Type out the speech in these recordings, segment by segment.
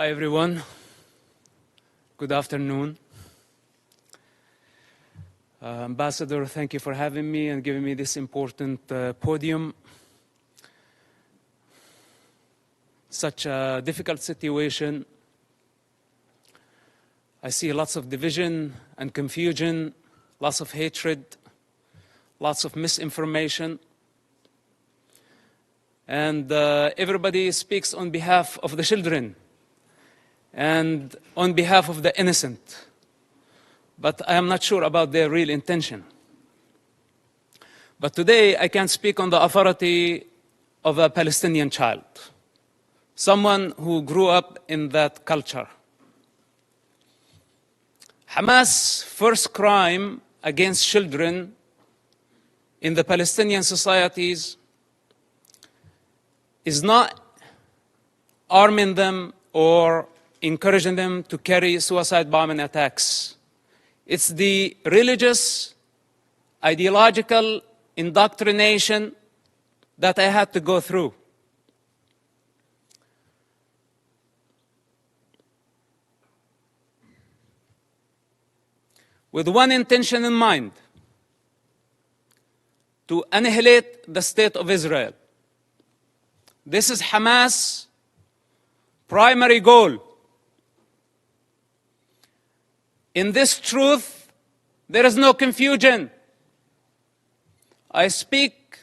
Hi, everyone. Good afternoon. Ambassador, thank you for having me and giving me this important podium. Such a difficult situation. I see lots of division and confusion, lots of hatred, lots of misinformation. And everybody speaks on behalf of the children and on behalf of the innocent. But I am not sure about their real intention. But today I can speak on the authority of a Palestinian child, someone who grew up in that culture. Hamas' first crime against children in the Palestinian societies is not arming them or encouraging them to carry suicide bombing attacks. It's the religious, ideological indoctrination that I had to go through. With one intention in mind: to annihilate the state of Israel. This is Hamas' primary goal. In this truth, there is no confusion. I speak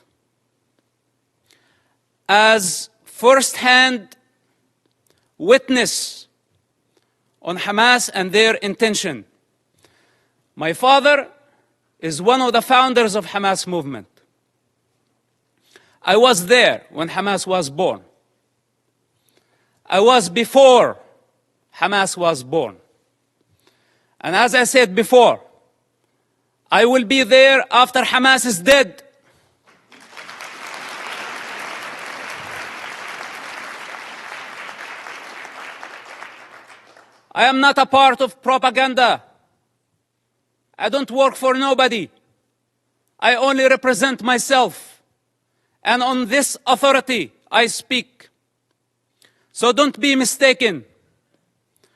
as first-hand witness on Hamas and their intention. My father is one of the founders of Hamas movement. I was there when Hamas was born. I was before Hamas was born. And as I said before, I will be there after Hamas is dead. I am not a part of propaganda. I don't work for nobody. I only represent myself. And on this authority, I speak. So don't be mistaken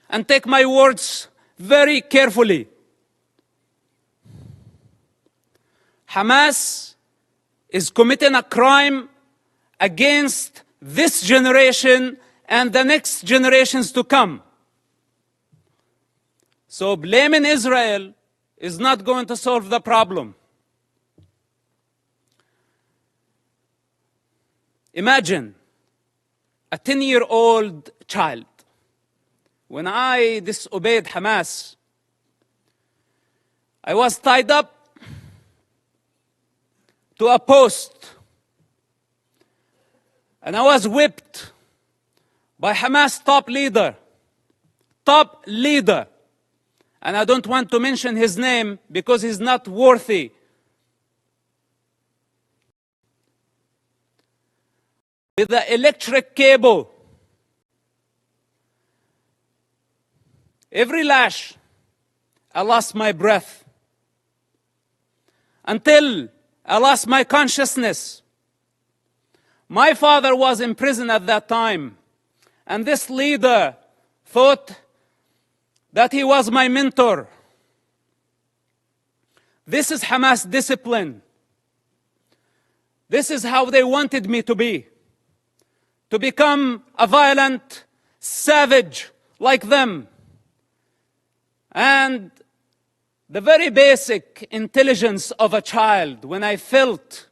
and take my words very carefully. Hamas is committing a crime against this generation and the next generations to come. So blaming Israel is not going to solve the problem. Imagine a 10-year-old child. When I disobeyed Hamas, I was tied up to a post and I was whipped by Hamas top leader. And I don't want to mention his name because he's not worthy. With the electric cable. Every lash, I lost my breath. Until I lost my consciousness. My father was in prison at that time. And this leader thought that he was my mentor. This is Hamas discipline. This is how they wanted me to be. To become a violent savage like them. And the very basic intelligence of a child, when I felt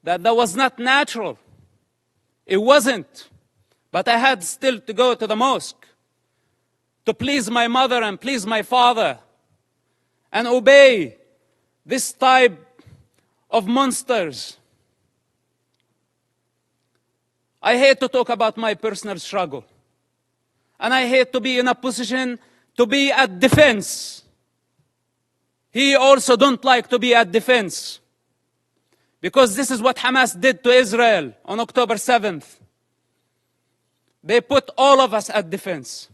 that was not natural, it wasn't. But I had still to go to the mosque to please my mother and please my father and obey this type of monsters. I hate to talk about my personal struggle. And I hate to be in a position to be at defense. He also don't like to be at defense. Because this is what Hamas did to Israel on October 7th. They put all of us at defense.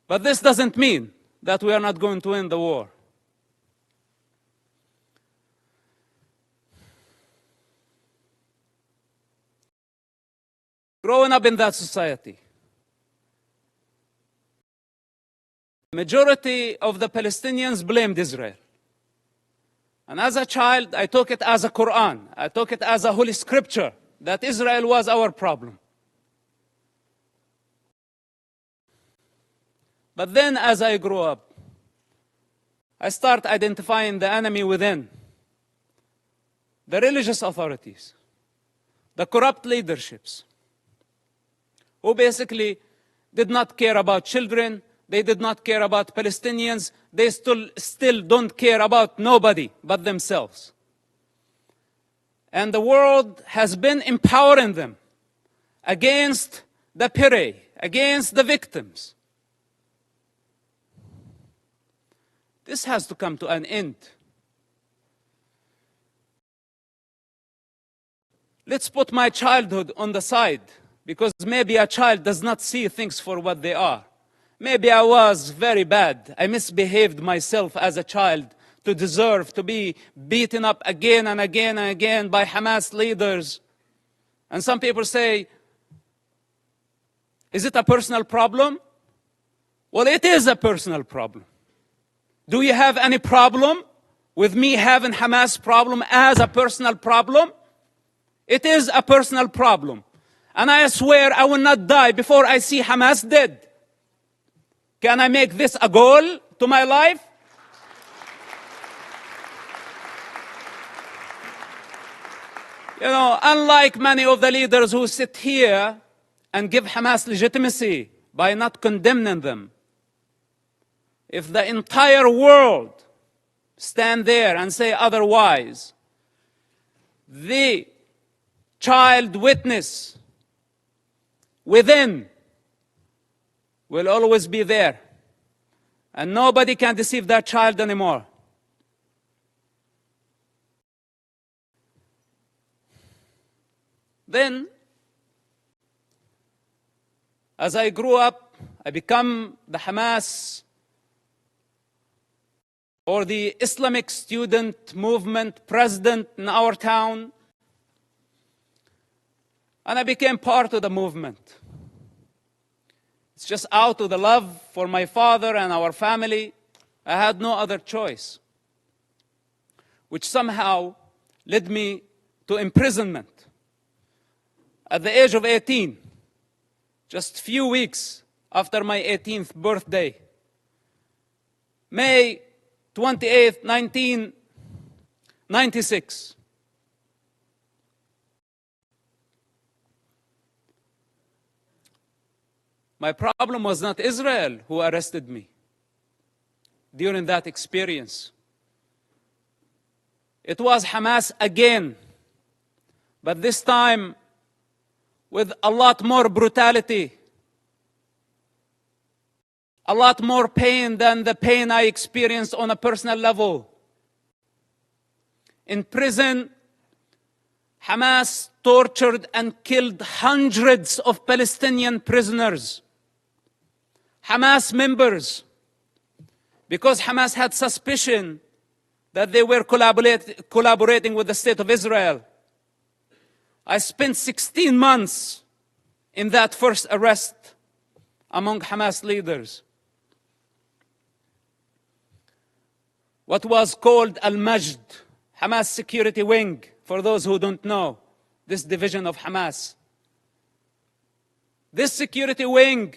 But this doesn't mean that we are not going to win the war. growing up in that society, majority of the Palestinians blamed Israel. And as a child, I took it as a Quran. I took it as a holy scripture that Israel was our problem. But then as I grew up, I start identifying the enemy within. The religious authorities, the corrupt leaderships, who basically did not care about children, they did not care about Palestinians, they still don't care about nobody but themselves. And the world has been empowering them against the prey, against the victims. This has to come to an end. Let's put my childhood on the side, because maybe a child does not see things for what they are. Maybe I was very bad. I misbehaved myself as a child to deserve to be beaten up again and again and again by Hamas leaders. And some people say, is it a personal problem? Well, it is a personal problem. Do you have any problem with me having Hamas problem as a personal problem? It is a personal problem. And I swear I will not die before I see Hamas dead. Can I make this a goal to my life? You know, unlike many of the leaders who sit here and give Hamas legitimacy by not condemning them, if the entire world stand there and say otherwise, the child witness within will always be there. And nobody can deceive that child anymore. Then, as I grew up, I become the Hamas or the Islamic student movement president in our town. And I became part of the movement. It's just out of the love for my father and our family. I had no other choice, which somehow led me to imprisonment. At the age of 18, just few weeks after my 18th birthday, May 28, 1996. My problem was not Israel who arrested me during that experience. It was Hamas again, but this time with a lot more brutality, a lot more pain than the pain I experienced on a personal level. In prison, Hamas tortured and killed hundreds of Palestinian prisoners, Hamas members, because Hamas had suspicion that they were collaborating with the state of Israel. I spent 16 months in that first arrest among Hamas leaders. What was called Al-Majd, Hamas security wing, for those who don't know, this division of Hamas. This security wing,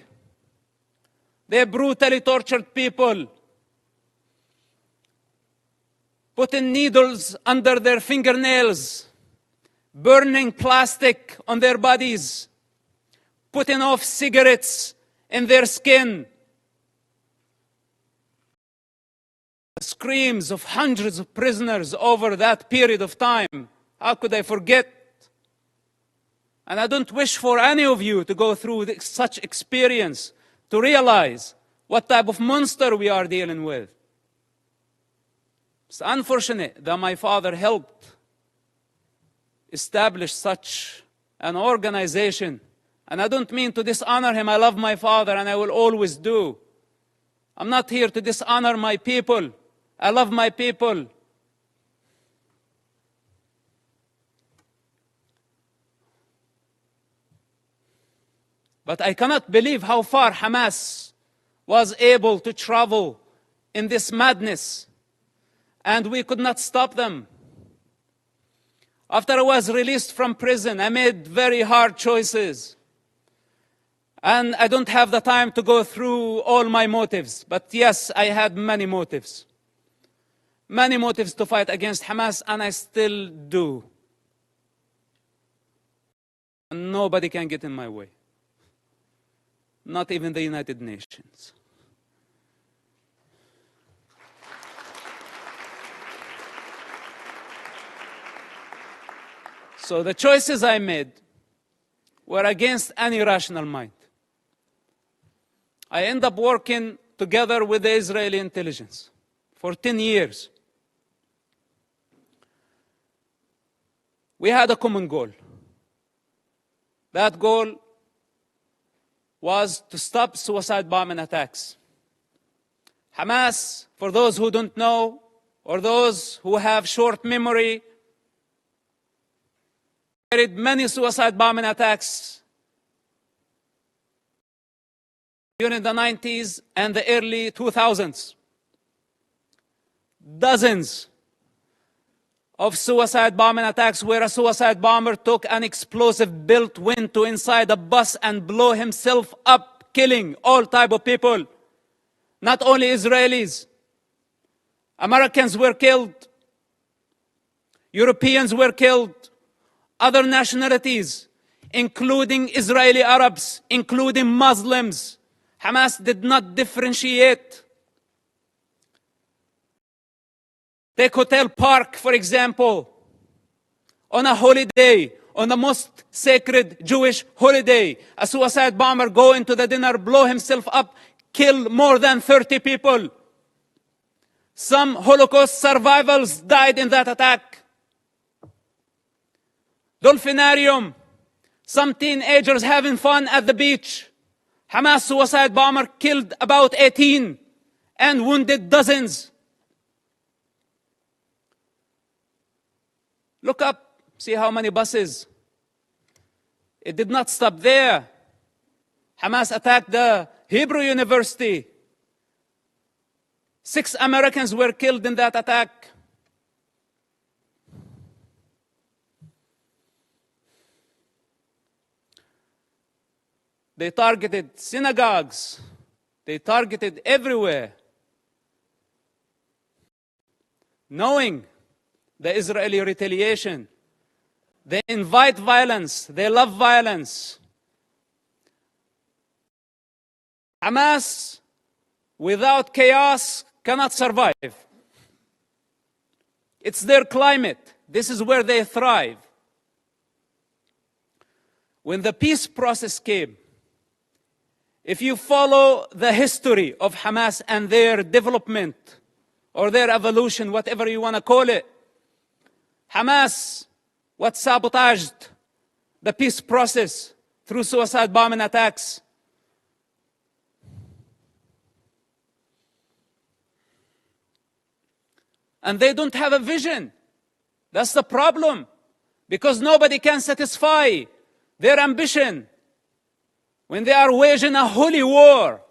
they brutally tortured people, putting needles under their fingernails, burning plastic on their bodies, putting off cigarettes in their skin. Screams of hundreds of prisoners over that period of time. How could I forget? And I don't wish for any of you to go through such experience to realize what type of monster we are dealing with. It's unfortunate that my father helped establish such an organization. And I don't mean to dishonor him. I love my father and I will always do. I'm not here to dishonor my people. I love my people. But I cannot believe how far Hamas was able to travel in this madness, and we could not stop them. After I was released from prison, I made very hard choices. And I don't have the time to go through all my motives, but yes, I had many motives. Many motives to fight against Hamas, and I still do. And nobody can get in my way. Not even the United Nations. So the choices I made were against any rational mind. I ended up working together with the Israeli intelligence for 10 years. We had a common goal. That goal was to stop suicide bombing attacks. Hamas, for those who don't know, or those who have short memory, carried many suicide bombing attacks during the 90s and the early 2000s. Dozens of suicide bombing attacks where a suicide bomber took an explosive built went to inside a bus and blew himself up, killing all type of people. Not only Israelis. Americans were killed. Europeans were killed. Other nationalities, including Israeli Arabs, including Muslims. Hamas did not differentiate. Take Hotel Park, for example. On a holiday, on the most sacred Jewish holiday, a suicide bomber go into the dinner, blow himself up, kill more than 30 people. Some Holocaust survivors died in that attack. Dolphinarium, some teenagers having fun at the beach. Hamas suicide bomber killed about 18 and wounded dozens. Look up, see how many buses. It did not stop there. Hamas attacked the Hebrew University. 6 Americans were killed in that attack. They targeted synagogues. They targeted everywhere. Knowing the Israeli retaliation, they invite violence. They love violence. Hamas, without chaos, cannot survive. It's their climate. This is where they thrive. When the peace process came, if you follow the history of Hamas and their development or their evolution, whatever you want to call it, Hamas, what sabotaged the peace process through suicide bombing attacks. And they don't have a vision. That's the problem. Because nobody can satisfy their ambition when they are waging a holy war.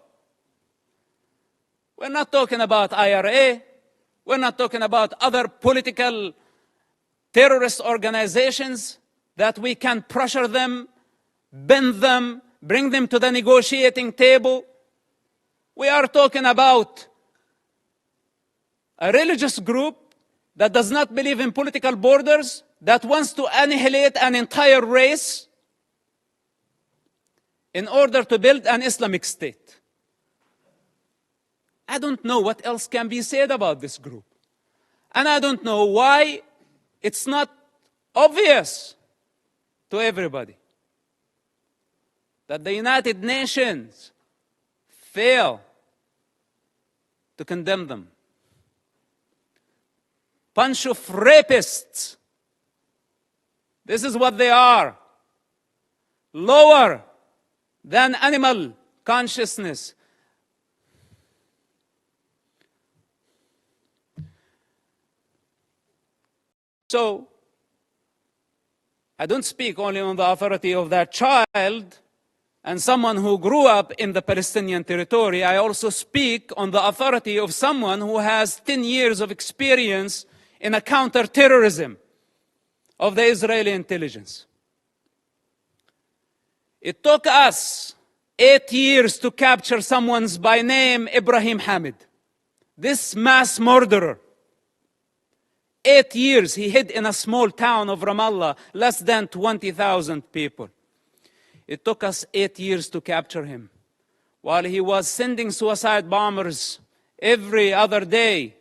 We're not talking about IRA. We're not talking about other political terrorist organizations that we can pressure them, bend them, bring them to the negotiating table. We are talking about a religious group that does not believe in political borders, that wants to annihilate an entire race in order to build an Islamic state. I don't know what else can be said about this group. And I don't know why it's not obvious to everybody that the United Nations fail to condemn them. Bunch of rapists. This is what they are. Lower than animal consciousness. So, I don't speak only on the authority of that child, and someone who grew up in the Palestinian territory, I also speak on the authority of someone who has 10 years of experience in a counterterrorism of the Israeli intelligence. It took us 8 years to capture someone by name Ibrahim Hamid, this mass murderer. 8 years he hid in a small town of Ramallah, less than 20,000 people. It took us 8 years to capture him, while he was sending suicide bombers every other day.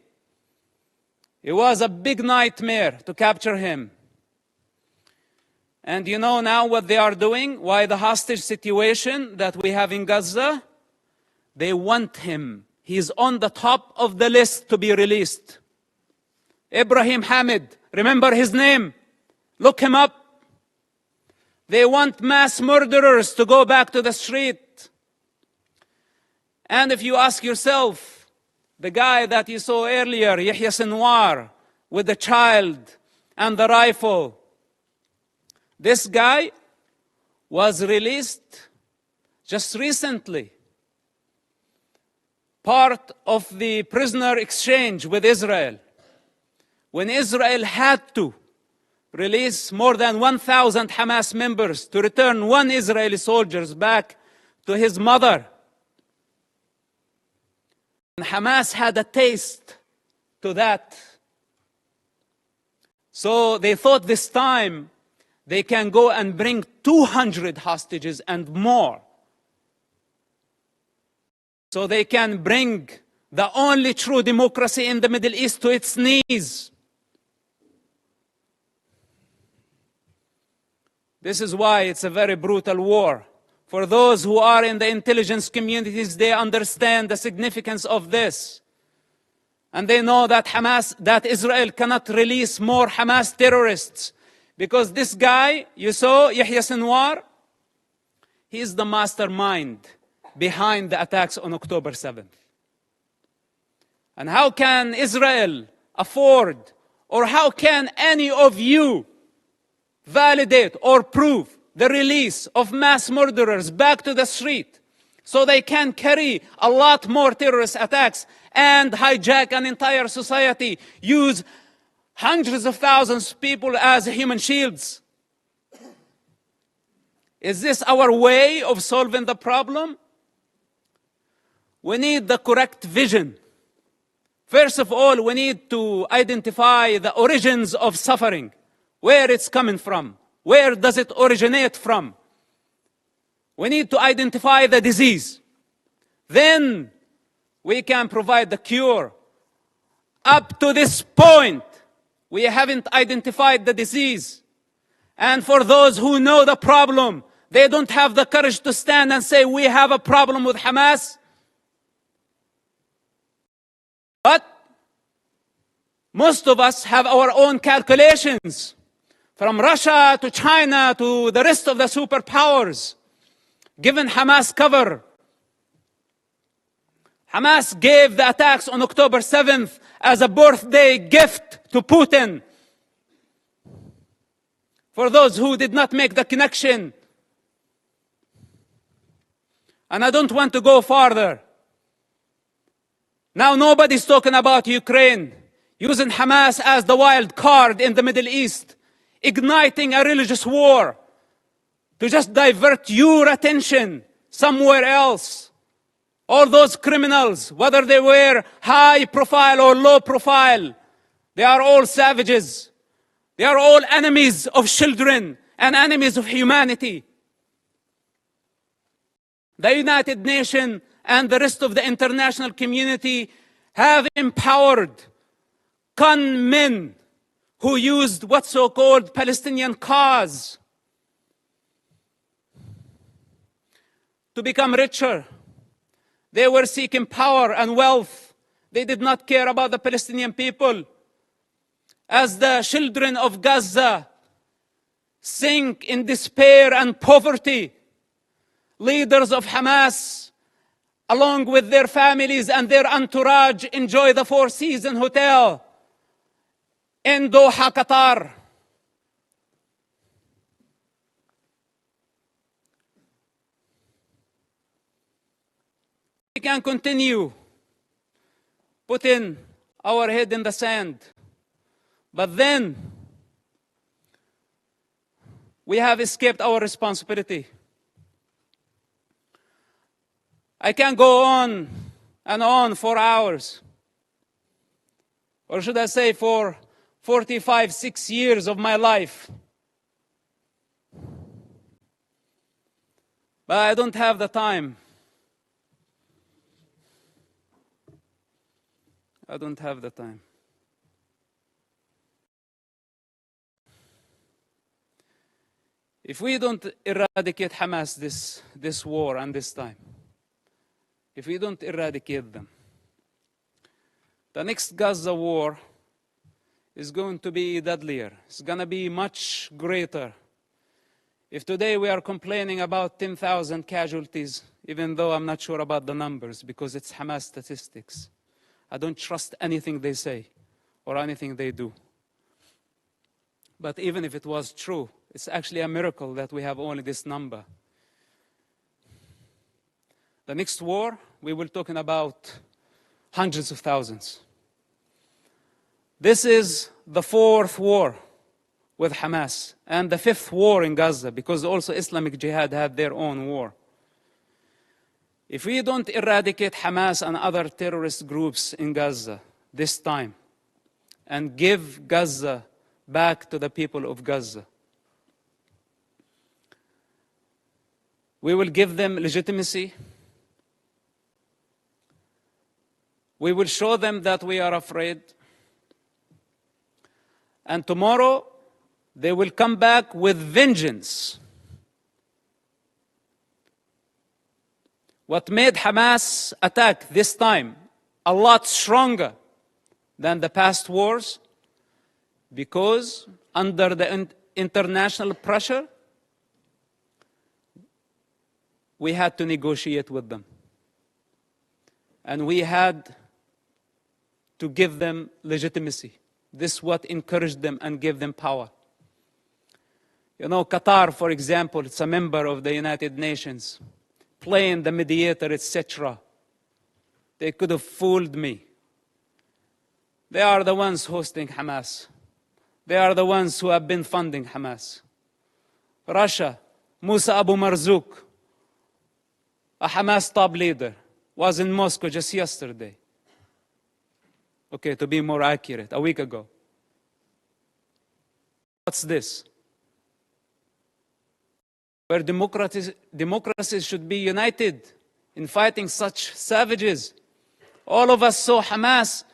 It was a big nightmare to capture him. And you know now what they are doing? Why the hostage situation that we have in Gaza? They want him. He's on the top of the list to be released. Ibrahim Hamid, remember his name? Look him up. They want mass murderers to go back to the street. And if you ask yourself, the guy that you saw earlier, Yahya Sinwar, with the child and the rifle, this guy was released just recently, part of the prisoner exchange with Israel, when Israel had to release more than 1,000 Hamas members to return one Israeli soldier back to his mother. And Hamas had a taste to that. So they thought this time they can go and bring 200 hostages and more. So they can bring the only true democracy in the Middle East to its knees. This is why it's a very brutal war. For those who are in the intelligence communities, they understand the significance of this. And they know that that Israel cannot release more Hamas terrorists. Because this guy, you saw, Yahya Sinwar, he is the mastermind behind the attacks on October 7th. And how can Israel afford, or how can any of you validate or prove the release of mass murderers back to the street so they can carry a lot more terrorist attacks and hijack an entire society, use hundreds of thousands of people as human shields? Is this our way of solving the problem? We need the correct vision. First of all, we need to identify the origins of suffering, where it's coming from, where does it originate from. We need to identify the disease. Then we can provide the cure. Up to this point, we haven't identified the disease. And for those who know the problem, they don't have the courage to stand and say, we have a problem with Hamas. But most of us have our own calculations. From Russia to China to the rest of the superpowers, given Hamas cover. Hamas gave the attacks on October 7th as a birthday gift to Putin. For those who did not make the connection. And I don't want to go farther. Now nobody's talking about Ukraine, using Hamas as the wild card in the Middle East, igniting a religious war to just divert your attention somewhere else. All those criminals, whether they were high profile or low profile, they are all savages. They are all enemies of children and enemies of humanity. The United Nations and the rest of the international community have empowered con men who used what's so-called Palestinian cause to become richer. They were seeking power and wealth. They did not care about the Palestinian people. As the children of Gaza sink in despair and poverty, leaders of Hamas, along with their families and their entourage, enjoy the Four Seasons Hotel in Doha, Qatar. We can continue putting our head in the sand, but then we have escaped our responsibility. I can go on and on for hours, or should I say for 45, 6 years of my life. But I don't have the time. I don't have the time. If we don't eradicate Hamas this war and this time, if we don't eradicate them, the next Gaza war is going to be deadlier. It's going to be much greater. If today we are complaining about 10,000 casualties, even though I'm not sure about the numbers because it's Hamas statistics, I don't trust anything they say or anything they do. But even if it was true, it's actually a miracle that we have only this number. The next war, we will be talking about hundreds of thousands. This is the fourth war with Hamas and the fifth war in Gaza, because also Islamic Jihad had their own war. If we don't eradicate Hamas and other terrorist groups in Gaza this time and give Gaza back to the people of Gaza, we will give them legitimacy. We will show them that we are afraid. And tomorrow, they will come back with vengeance. What made Hamas attack this time a lot stronger than the past wars? Because under the international pressure, we had to negotiate with them. And we had to give them legitimacy. This is what encouraged them and gave them power. You know, Qatar, for example, it's a member of the United Nations, playing the mediator, etc. They could have fooled me. They are the ones hosting Hamas. They are the ones who have been funding Hamas. Russia, Musa Abu Marzouk, a Hamas top leader, was in Moscow just yesterday. Okay, to be more accurate, a week ago. What's this? Where democracies should be united in fighting such savages. All of us saw Hamas.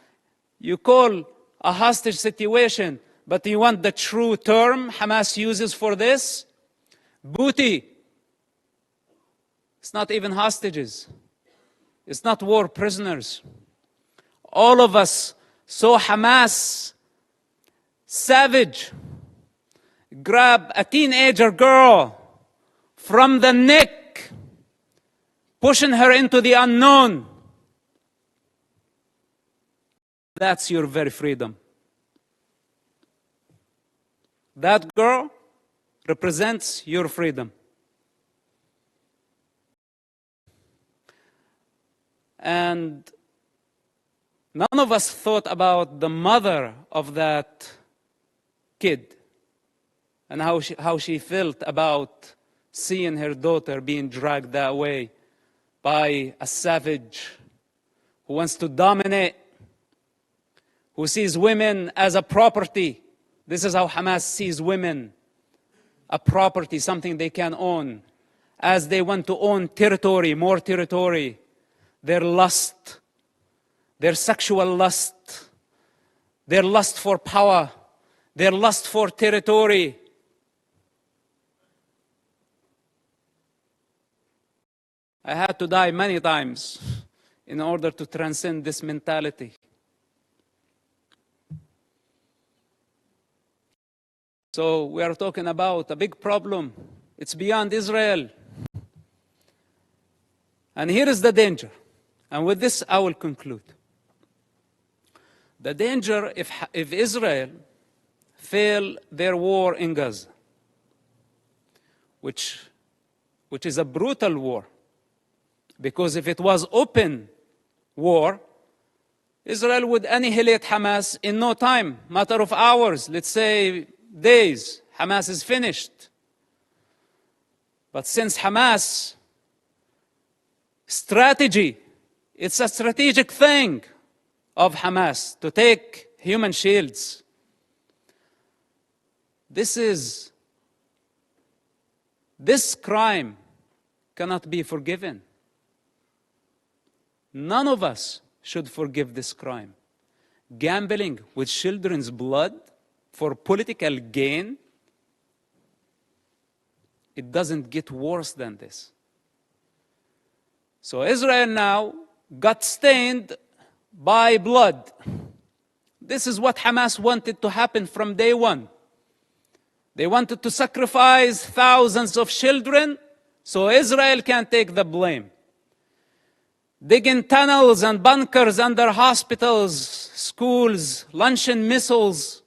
You call a hostage situation, but you want the true term Hamas uses for this? Booty. It's not even hostages. It's not war prisoners. All of us saw Hamas, savage, grab a teenager girl from the neck, pushing her into the unknown. That's your very freedom. That girl represents your freedom. And none of us thought about the mother of that kid and how she felt about seeing her daughter being dragged that way by a savage who wants to dominate, who sees women as a property. This is how Hamas sees women, a property, something they can own. As they want to own territory, more territory, their lust, their sexual lust, their lust for power, their lust for territory. I had to die many times in order to transcend this mentality. So we are talking about a big problem. It's beyond Israel. And here is the danger. And with this, I will conclude. The danger if Israel fail their war in Gaza, which is a brutal war, Because if it was open war, Israel would annihilate Hamas in no time, matter of hours, let's say days. Hamas is finished. But since Hamas strategy, it's a strategic thing of Hamas to take human shields. This crime cannot be forgiven. None of us should forgive this crime. Gambling with children's blood for political gain, it doesn't get worse than this. So Israel now got stained by blood. This is what Hamas wanted to happen from day one. They wanted to sacrifice thousands of children so Israel can take the blame. Digging tunnels and bunkers under hospitals, schools, launching missiles.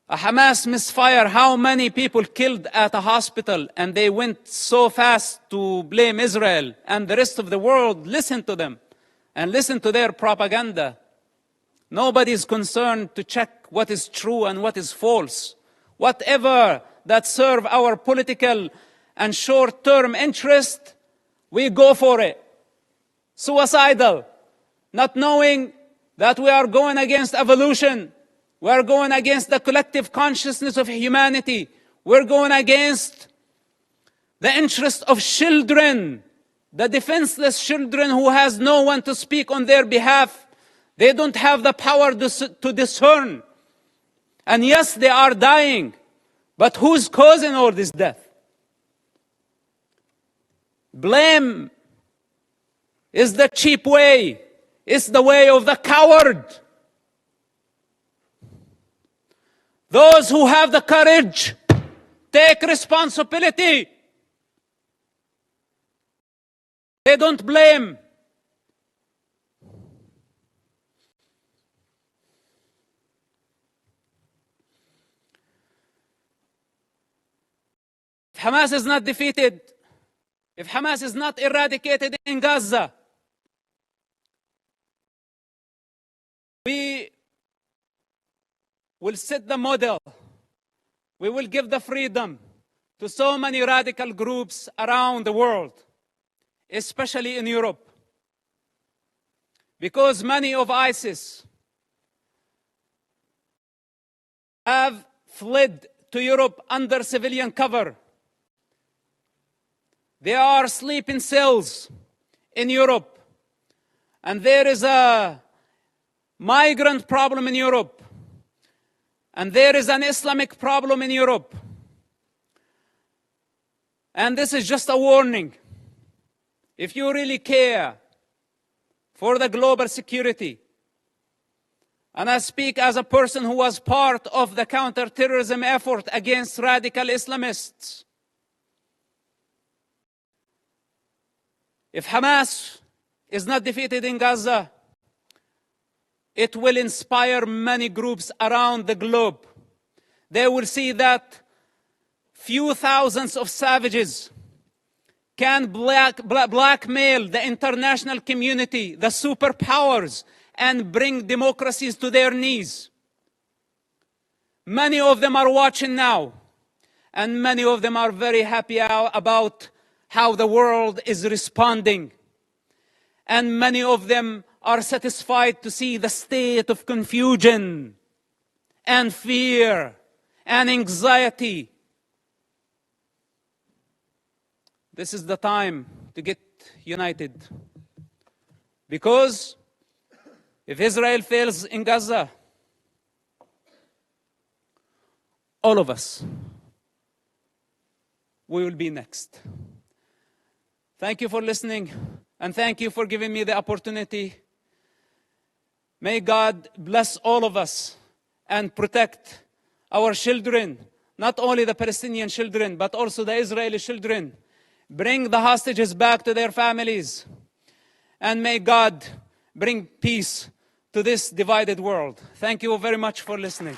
A Hamas misfire, how many people killed at a hospital, and they went so fast to blame Israel, and the rest of the world listened to them and listened to their propaganda. Nobody is concerned to check what is true and what is false. Whatever that serve our political and short-term interest, we go for it. Suicidal, not knowing that we are going against evolution. We are going against the collective consciousness of humanity. We're going against the interest of children, the defenseless children who has no one to speak on their behalf. They don't have the power to discern. And yes, they are dying. But who's causing all this death? Blame is the cheap way. It's the way of the coward. Those who have the courage take responsibility. They don't blame. If Hamas is not defeated, if Hamas is not eradicated in Gaza, we will set the model. We will give the freedom to so many radical groups around the world, especially in Europe. Because many of ISIS have fled to Europe under civilian cover. They are sleeping cells in Europe. And there is a migrant problem in Europe. And there is an Islamic problem in Europe. And this is just a warning. If you really care for the global security, and I speak as a person who was part of the counterterrorism effort against radical Islamists, if Hamas is not defeated in Gaza, it will inspire many groups around the globe. They will see that few thousands of savages can blackmail the international community, the superpowers, and bring democracies to their knees. Many of them are watching now, and many of them are very happy about how the world is responding. And many of them are satisfied to see the state of confusion and fear and anxiety. This is the time to get united. Because if Israel fails in Gaza, all of us, we will be next. Thank you for listening, and thank you for giving me the opportunity. May God bless all of us and protect our children, not only the Palestinian children, but also the Israeli children. Bring the hostages back to their families. And may God bring peace to this divided world. Thank you very much for listening.